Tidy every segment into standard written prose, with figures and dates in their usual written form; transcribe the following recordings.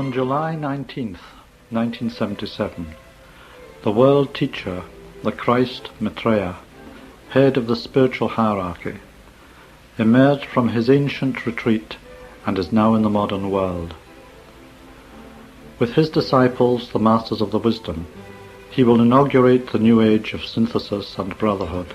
On July 19th, 1977, the world teacher, the Christ Maitreya, head of the spiritual hierarchy, emerged from his ancient retreat and is now in the modern world. With his disciples, the masters of the wisdom, he will inaugurate the new age of synthesis and brotherhood.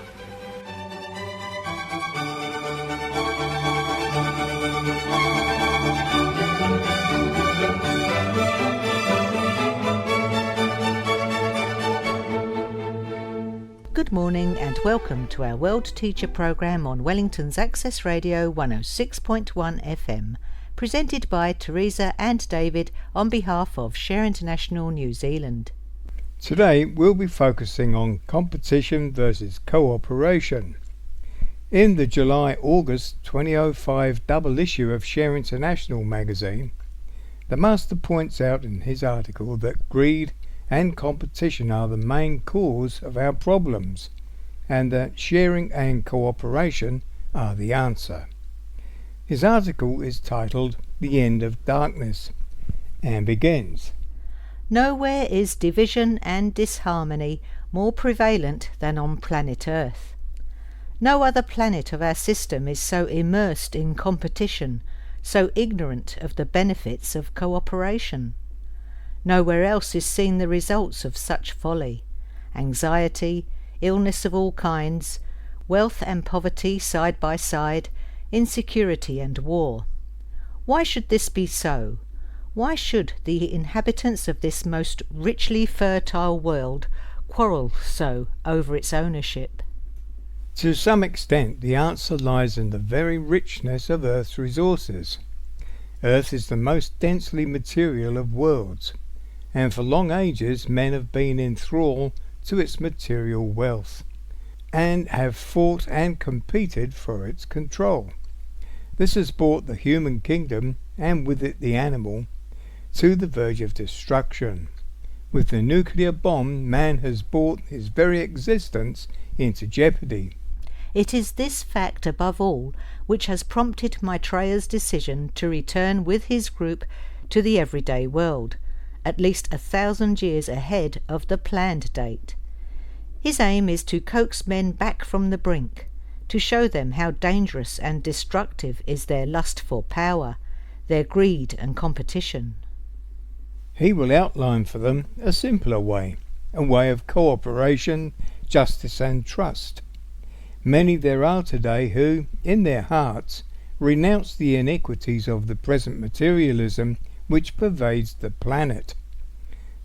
Good morning and welcome to our World Teacher programme on Wellington's Access Radio 106.1 FM, presented by Teresa and David on behalf of Share International New Zealand. Today we'll be focusing on competition versus cooperation. In the July-August 2005 double issue of Share International magazine, the Master points out in his article that greed and competition are the main cause of our problems, and that sharing and cooperation are the answer. His article is titled "The End of Darkness" and begins, "Nowhere is division and disharmony more prevalent than on planet Earth. No other planet of our system is so immersed in competition, so ignorant of the benefits of cooperation. Nowhere else is seen the results of such folly: anxiety, illness of all kinds, wealth and poverty side by side, insecurity and war. Why should this be so? Why should the inhabitants of this most richly fertile world quarrel so over its ownership?" To some extent the answer lies in the very richness of Earth's resources. Earth is the most densely material of worlds, and for long ages men have been in thrall to its material wealth, and have fought and competed for its control. This has brought the human kingdom, and with it the animal, to the verge of destruction. With the nuclear bomb, man has brought his very existence into jeopardy. It is this fact above all which has prompted Maitreya's decision to return with his group to the everyday world, at least 1,000 years ahead of the planned date. His aim is to coax men back from the brink, to show them how dangerous and destructive is their lust for power, their greed and competition. He will outline for them a simpler way, a way of cooperation, justice and trust. Many there are today who, in their hearts, renounce the iniquities of the present materialism which pervades the planet.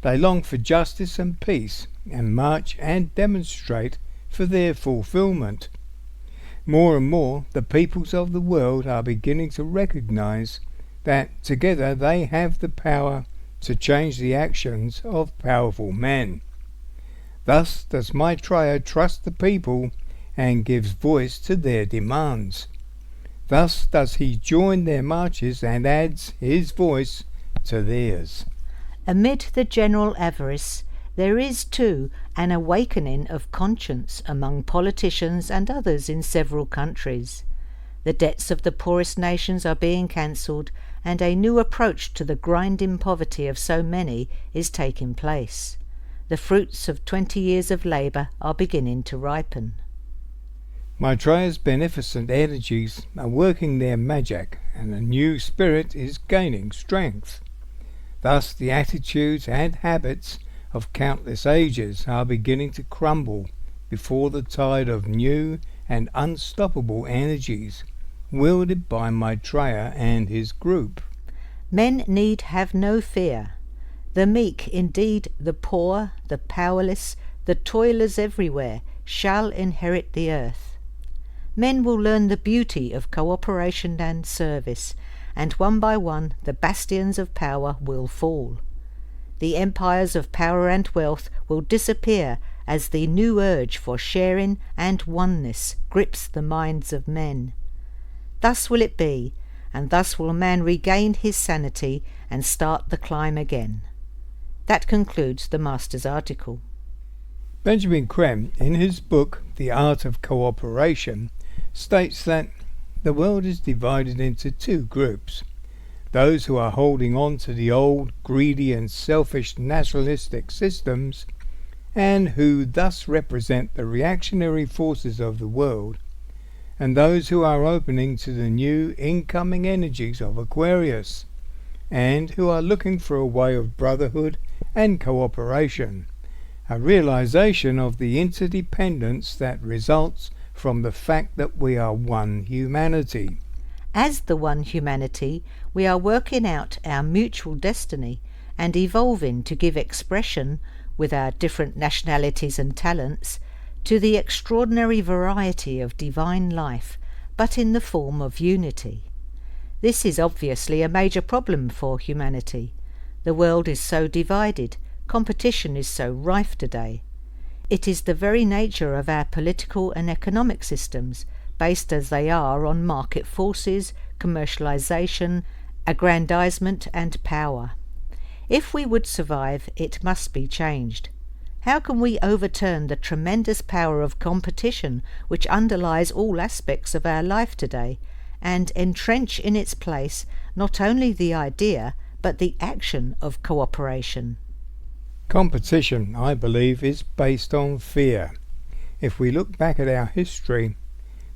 They long for justice and peace, and march and demonstrate for their fulfillment. More and more the peoples of the world are beginning to recognize that together they have the power to change the actions of powerful men. Thus does Maitreya trust the people and gives voice to their demands. Thus does he join their marches and adds his voice to theirs. Amid the general avarice, there is too an awakening of conscience among politicians and others in several countries. The debts of the poorest nations are being cancelled, and a new approach to the grinding poverty of so many is taking place. The fruits of 20 years of labour are beginning to ripen. Maitreya's beneficent energies are working their magic, and a new spirit is gaining strength. Thus the attitudes and habits of countless ages are beginning to crumble before the tide of new and unstoppable energies wielded by Maitreya and his group. Men need have no fear. The meek, indeed the poor, the powerless, the toilers everywhere, shall inherit the earth. Men will learn the beauty of cooperation and service, and one by one the bastions of power will fall. The empires of power and wealth will disappear as the new urge for sharing and oneness grips the minds of men. Thus will it be, and thus will man regain his sanity and start the climb again. That concludes the Master's article. Benjamin Creme, in his book The Art of Cooperation, states that the world is divided into two groups. those who are holding on to the old, greedy and selfish nationalistic systems, and who thus represent the reactionary forces of the world, and those who are opening to the new incoming energies of Aquarius, and who are looking for a way of brotherhood and cooperation, a realization of the interdependence that results from the fact that we are one humanity. As the one humanity, we are working out our mutual destiny and evolving to give expression, with our different nationalities and talents, to the extraordinary variety of divine life, but in the form of unity. This is obviously a major problem for humanity. The world is so divided, competition is so rife today. It is the very nature of our political and economic systems, based as they are on market forces, commercialization, aggrandizement and power. If we would survive, it must be changed. How can we overturn the tremendous power of competition which underlies all aspects of our life today, and entrench in its place not only the idea but the action of cooperation? Competition, I believe, is based on fear. If we look back at our history,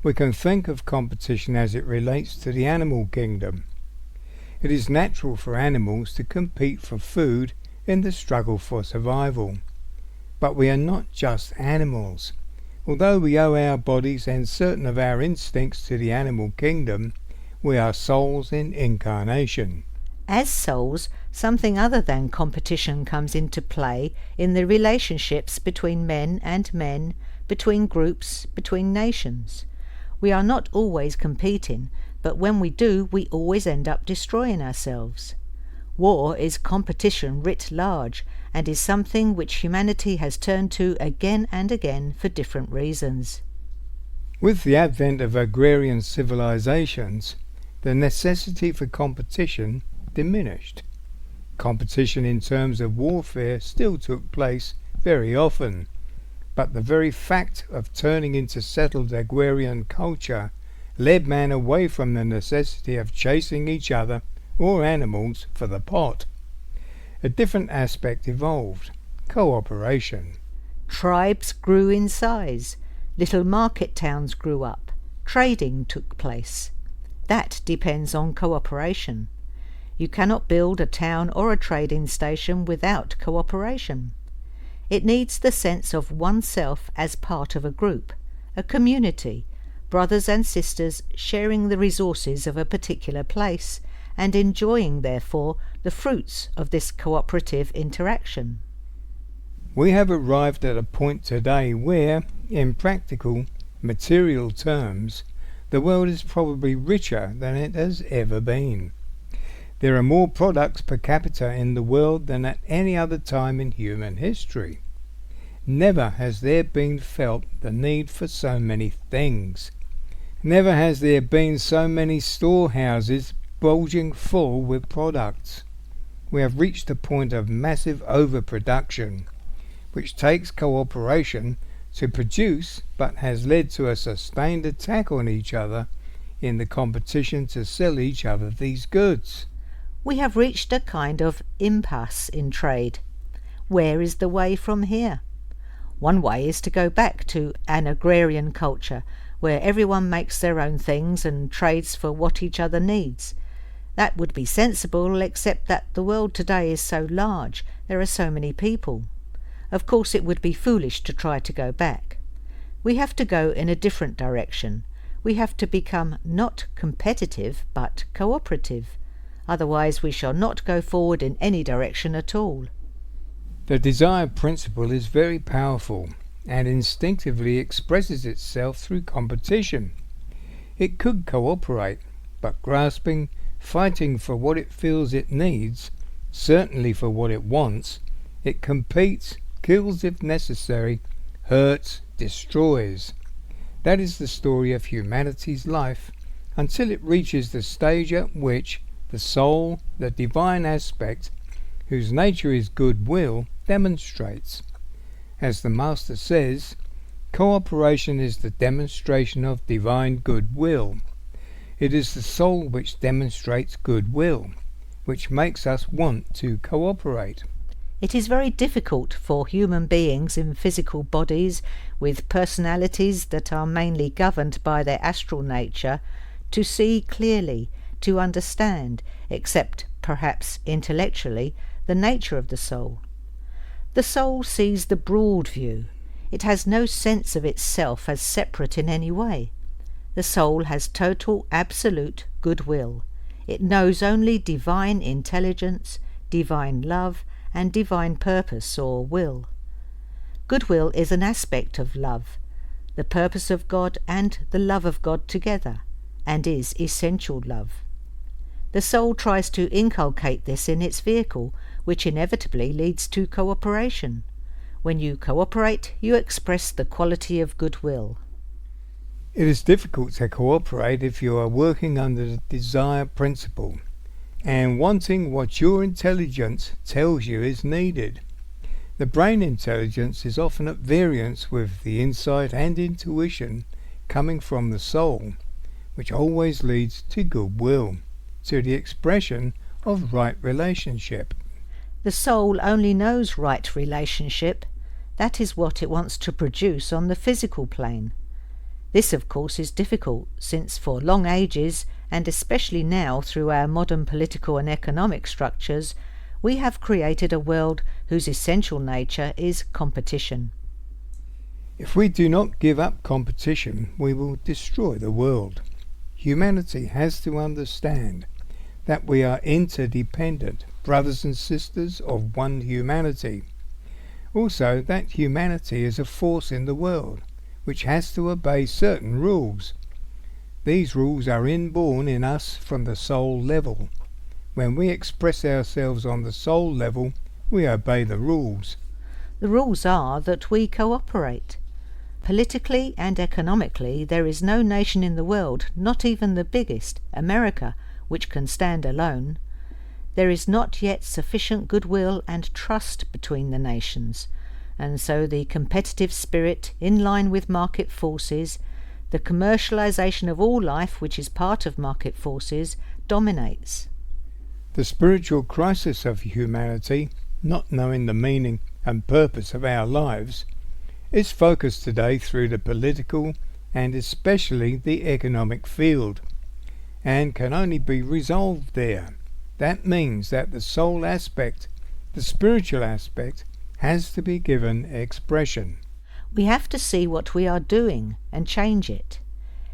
we can think of competition as it relates to the animal kingdom. It is natural for animals to compete for food in the struggle for survival. But we are not just animals. Although we owe our bodies and certain of our instincts to the animal kingdom, we are souls in incarnation. As souls, something other than competition comes into play in the relationships between men, between groups, between nations. We are not always competing, but when we do, we always end up destroying ourselves. War is competition writ large, and is something which humanity has turned to again and again for different reasons. With the advent of agrarian civilizations, the necessity for competition diminished. Competition in terms of warfare still took place very often, but the very fact of turning into settled agrarian culture led man away from the necessity of chasing each other or animals for the pot. A different aspect evolved: cooperation. Tribes grew in size, little market towns grew up, trading took place. That depends on cooperation. You cannot build a town or a trading station without cooperation. It needs the sense of oneself as part of a group, a community, brothers and sisters sharing the resources of a particular place, and enjoying, therefore, the fruits of this cooperative interaction. We have arrived at a point today where, in practical, material terms, the world is probably richer than it has ever been. There are more products per capita in the world than at any other time in human history. Never has there been felt the need for so many things. Never has there been so many storehouses bulging full with products. We have reached a point of massive overproduction, which takes cooperation to produce, but has led to a sustained attack on each other in the competition to sell each other these goods. We have reached a kind of impasse in trade. Where is the way from here? One way is to go back to an agrarian culture, where everyone makes their own things and trades for what each other needs. That would be sensible, except that the world today is so large, there are so many people. Of course it would be foolish to try to go back. We have to go in a different direction. We have to become not competitive, but cooperative. Otherwise we shall not go forward in any direction at all. The desire principle is very powerful and instinctively expresses itself through competition. It could cooperate, but grasping, fighting for what it feels it needs, certainly for what it wants, it competes, kills if necessary, hurts, destroys. That is the story of humanity's life until it reaches the stage at which the soul, the divine aspect, whose nature is goodwill, demonstrates. As the Master says, cooperation is the demonstration of divine goodwill. It is the soul which demonstrates goodwill. which makes us want to cooperate. It is very difficult for human beings in physical bodies with personalities that are mainly governed by their astral nature to see clearly, to understand, except perhaps intellectually, the nature of the soul. The soul sees the broad view. It has no sense of itself as separate in any way. The soul has total, absolute goodwill. It knows only divine intelligence, divine love, and divine purpose or will. Goodwill is an aspect of love, the purpose of God and the love of God together, and is essential love. The soul tries to inculcate this in its vehicle, which inevitably leads to cooperation. When you cooperate, you express the quality of goodwill. It is difficult to cooperate if you are working under the desire principle and wanting what your intelligence tells you is needed. The brain intelligence is often at variance with the insight and intuition coming from the soul, which always leads to goodwill, to the expression of right relationship. The soul only knows right relationship. That is what it wants to produce on the physical plane. This, of course, is difficult, since for long ages, and especially now through our modern political and economic structures, we have created a world whose essential nature is competition. If we do not give up competition, we will destroy the world. Humanity has to understand that we are interdependent, brothers and sisters of one humanity. Also, that humanity is a force in the world, which has to obey certain rules. These rules are inborn in us from the soul level. When we express ourselves on the soul level, we obey the rules. The rules are that we cooperate. Politically and economically, there is no nation in the world, not even the biggest, America, which can stand alone. There is not yet sufficient goodwill and trust between the nations, and so the competitive spirit, in line with market forces, the commercialization of all life, which is part of market forces, dominates. The spiritual crisis of humanity, not knowing the meaning and purpose of our lives, is focused today through the political and especially the economic field, and can only be resolved there. That means that the soul aspect, the spiritual aspect, has to be given expression. We have to see what we are doing and change it.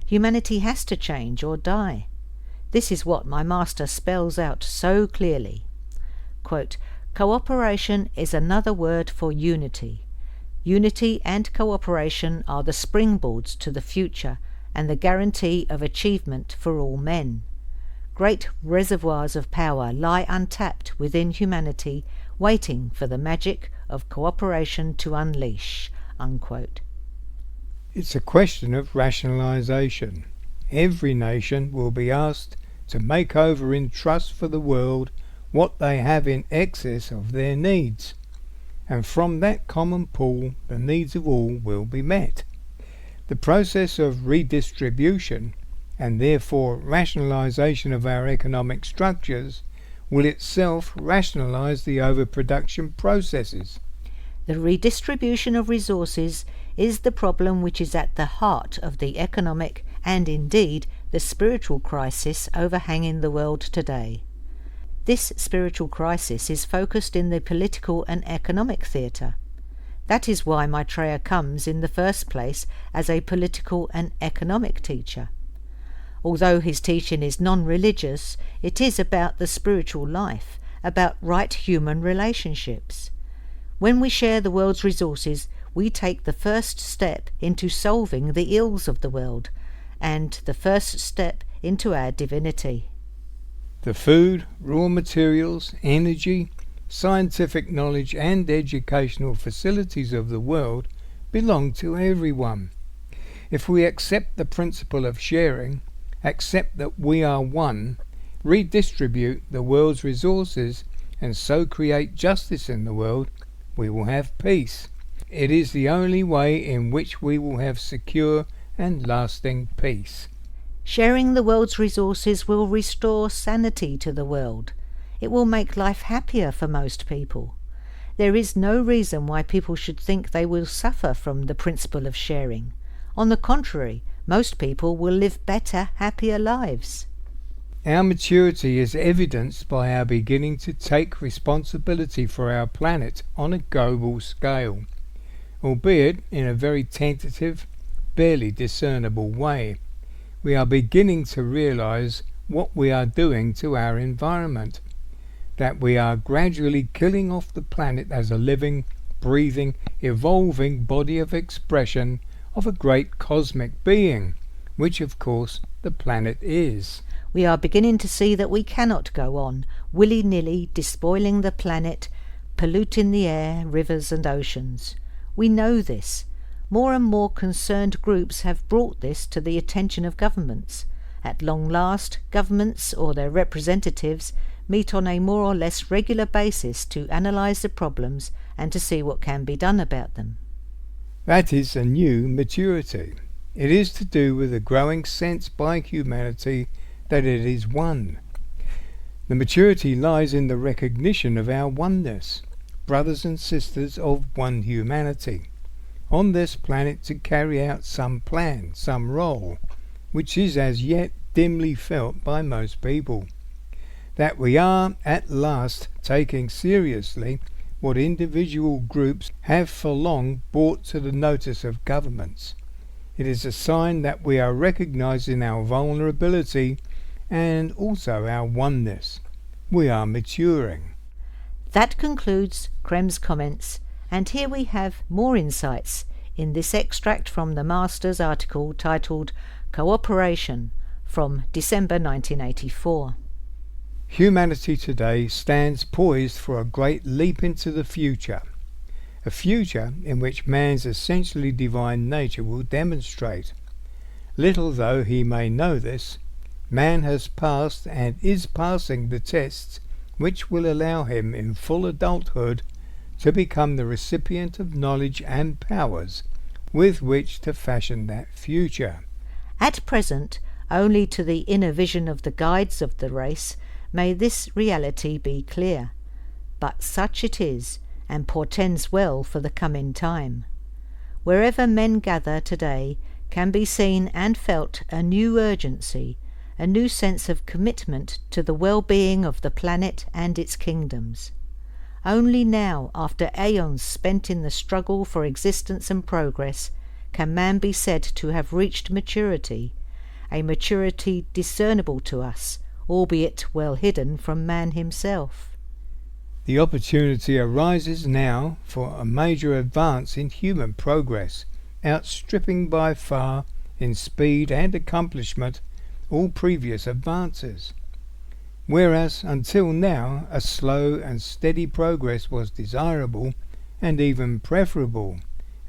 Humanity has to change or die. This is what my master spells out so clearly. Quote, "Cooperation is another word for unity. Unity and cooperation are the springboards to the future and the guarantee of achievement for all men. Great reservoirs of power lie untapped within humanity, waiting for the magic of cooperation to unleash." Unquote. It's a question of rationalization. Every nation will be asked to make over in trust for the world what they have in excess of their needs, and from that common pool the needs of all will be met. The process of redistribution, and therefore rationalization of our economic structures, will itself rationalize the overproduction processes. The redistribution of resources is the problem which is at the heart of the economic and indeed the spiritual crisis overhanging the world today. This spiritual crisis is focused in the political and economic theatre. That is why Maitreya comes in the first place as a political and economic teacher. Although his teaching is non-religious, it is about the spiritual life, about right human relationships. When we share the world's resources, we take the first step into solving the ills of the world, and the first step into our divinity. The food, raw materials, energy, scientific knowledge and educational facilities of the world belong to everyone. If we accept the principle of sharing, accept that we are one, redistribute the world's resources, and so create justice in the world, we will have peace. It is the only way in which we will have secure and lasting peace. Sharing the world's resources will restore sanity to the world. It will make life happier for most people. There is no reason why people should think they will suffer from the principle of sharing. On the contrary, most people will live better, happier lives. Our maturity is evidenced by our beginning to take responsibility for our planet on a global scale, albeit in a very tentative, barely discernible way. We are beginning to realize what we are doing to our environment, that we are gradually killing off the planet as a living, breathing, evolving body of expression of a great cosmic being, which of course the planet is. We are beginning to see that we cannot go on willy-nilly despoiling the planet, polluting the air, rivers and oceans. We know this. More and more concerned groups have brought this to the attention of governments. At long last, governments or their representatives meet on a more or less regular basis to analyse the problems and to see what can be done about them. That is a new maturity. It is to do with a growing sense by humanity that it is one. The maturity lies in the recognition of our oneness, brothers and sisters of one humanity, on this planet to carry out some plan, some role, which is as yet dimly felt by most people. That we are at last taking seriously what individual groups have for long brought to the notice of governments. It is a sign that we are recognizing our vulnerability and also our oneness. We are maturing. That concludes Krem's comments, and here we have more insights in this extract from the Master's article titled Cooperation from December 1984. Humanity today stands poised for a great leap into the future, a future in which man's essentially divine nature will demonstrate. Little though he may know this, man has passed and is passing the tests which will allow him in full adulthood to become the recipient of knowledge and powers with which to fashion that future. At present, only to the inner vision of the guides of the race may this reality be clear, but such it is, and portends well for the coming time. Wherever men gather today can be seen and felt a new urgency, a new sense of commitment to the well-being of the planet and its kingdoms. Only now, after aeons spent in the struggle for existence and progress, can man be said to have reached maturity, a maturity discernible to us, albeit well hidden from man himself. The opportunity arises now for a major advance in human progress, outstripping by far in speed and accomplishment all previous advances. Whereas until now a slow and steady progress was desirable and even preferable,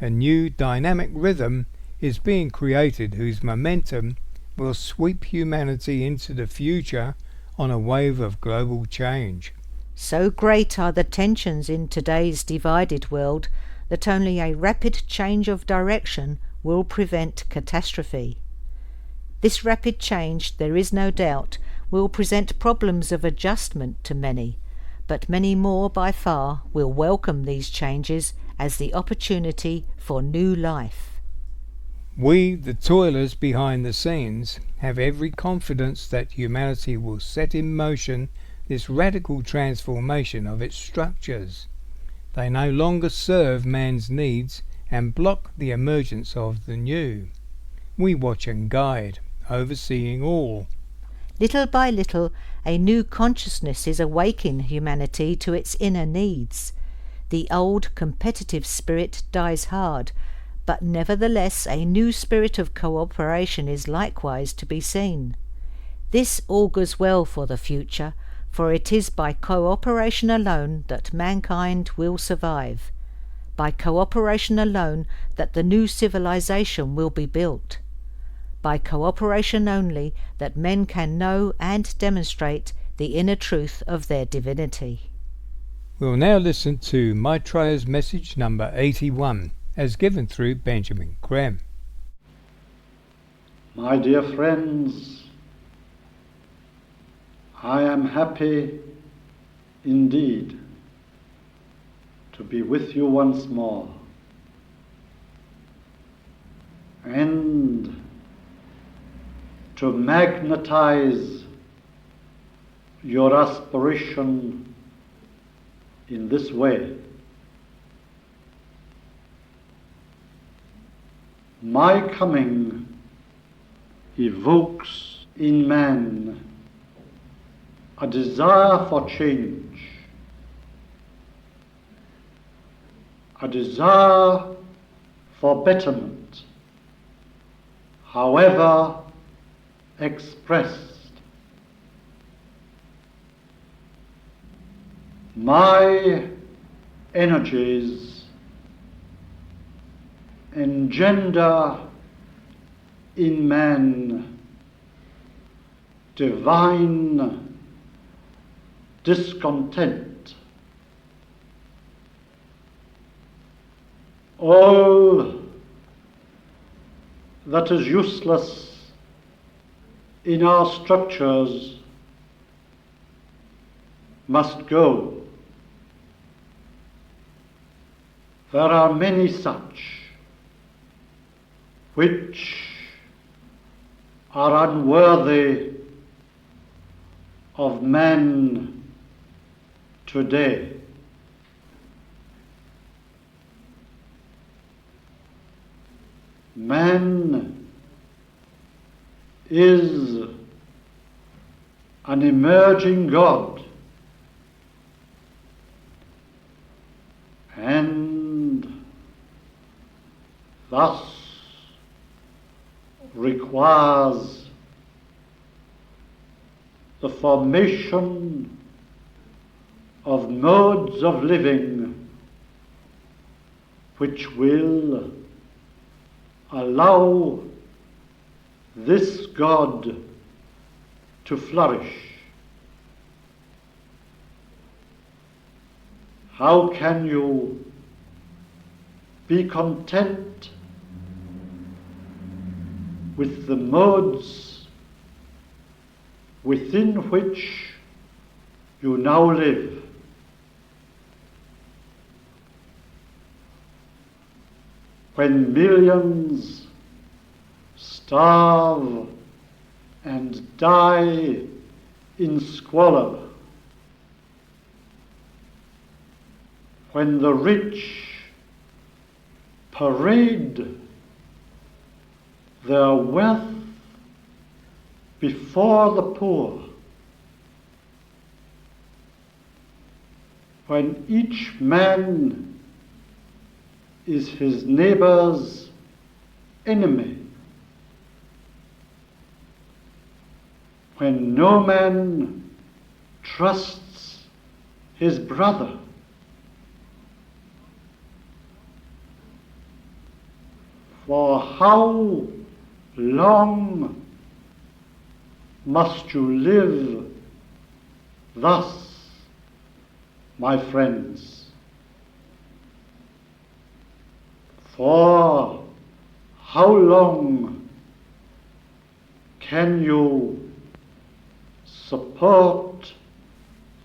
a new dynamic rhythm is being created whose momentum will sweep humanity into the future on a wave of global change. So great are the tensions in today's divided world that only a rapid change of direction will prevent catastrophe. This rapid change, there is no doubt, will present problems of adjustment to many, but many more by far will welcome these changes as the opportunity for new life. We, the toilers behind the scenes, have every confidence that humanity will set in motion this radical transformation of its structures. They no longer serve man's needs and block the emergence of the new. We watch and guide, overseeing all. Little by little, a new consciousness is awaking humanity to its inner needs. The old competitive spirit dies hard, but nevertheless a new spirit of cooperation is likewise to be seen. This augurs well for the future, for it is by cooperation alone that mankind will survive, by cooperation alone that the new civilization will be built, by cooperation only that men can know and demonstrate the inner truth of their divinity. We'll now listen to Maitreya's message number 81, as given through Benjamin Krem. My dear friends, I am happy indeed to be with you once more and to magnetize your aspiration in this way. My coming evokes in man a desire for change, a desire for betterment, however expressed. My energies engender in man divine discontent. All that is useless in our structures must go. There are many such which are unworthy of man today. Man is an emerging God, and thus requires the formation of modes of living which will allow this God to flourish. How can you be content with the modes within which you now live? When millions starve and die in squalor, when the rich parade their wealth before the poor, when each man is his neighbor's enemy, when no man trusts his brother, for how long must you live thus, my friends? For how long can you support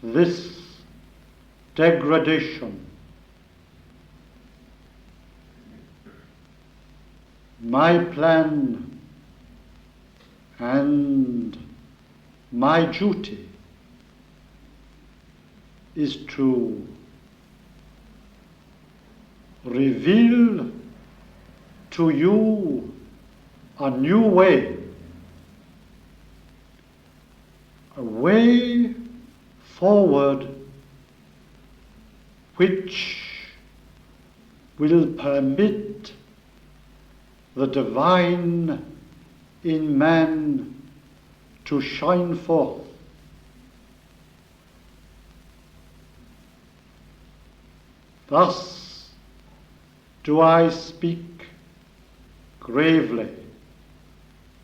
this degradation? My plan and my duty is to reveal to you a new way, a way forward which will permit the divine in man to shine forth. Thus do I speak gravely,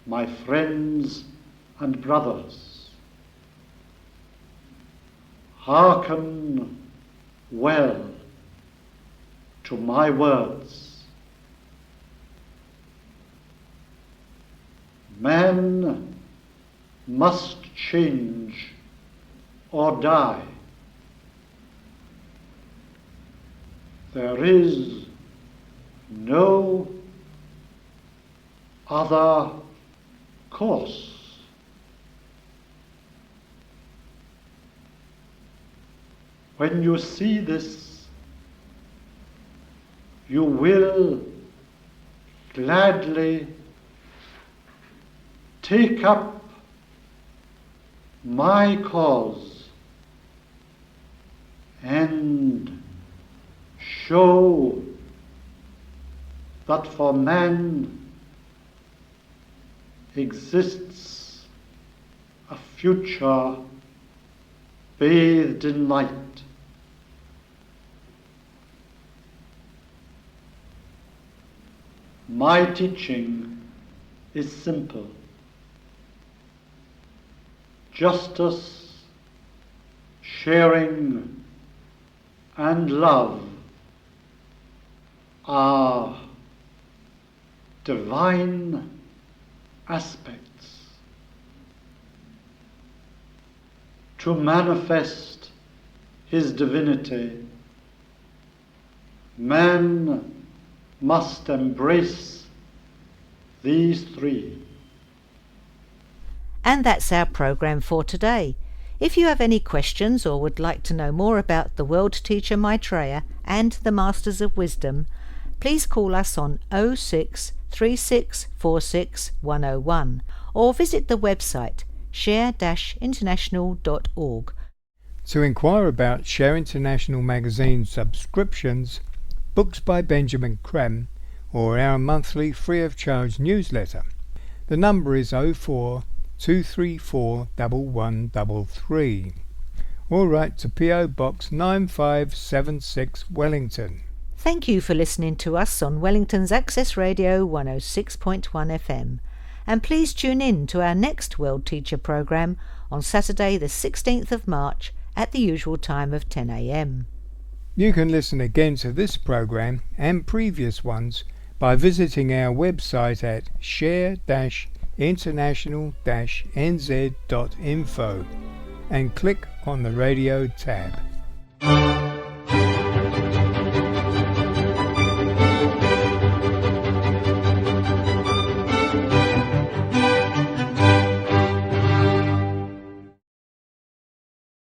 my friends and brothers. Hearken well to my words. Man must change or die. There is no other course. When you see this, you will gladly take up my cause and show that for man exists a future bathed in light. My teaching is simple. Justice, sharing, and love are divine aspects. To manifest his divinity, man must embrace these three. And that's our programme for today. If you have any questions or would like to know more about the World Teacher Maitreya and the Masters of Wisdom, please call us on 06 3646 101 or visit the website share-international.org. To inquire about Share International magazine subscriptions, books by Benjamin Creme, or our monthly free of charge newsletter, the number is 04 234 1133, or write to PO Box 9576 Wellington. Thank you for listening to us on Wellington's Access Radio 106.1 FM, and please tune in to our next World Teacher programme on Saturday the 16th of March at the usual time of 10 a.m. You can listen again to this programme and previous ones by visiting our website at share-international-nz.info and click on the radio tab.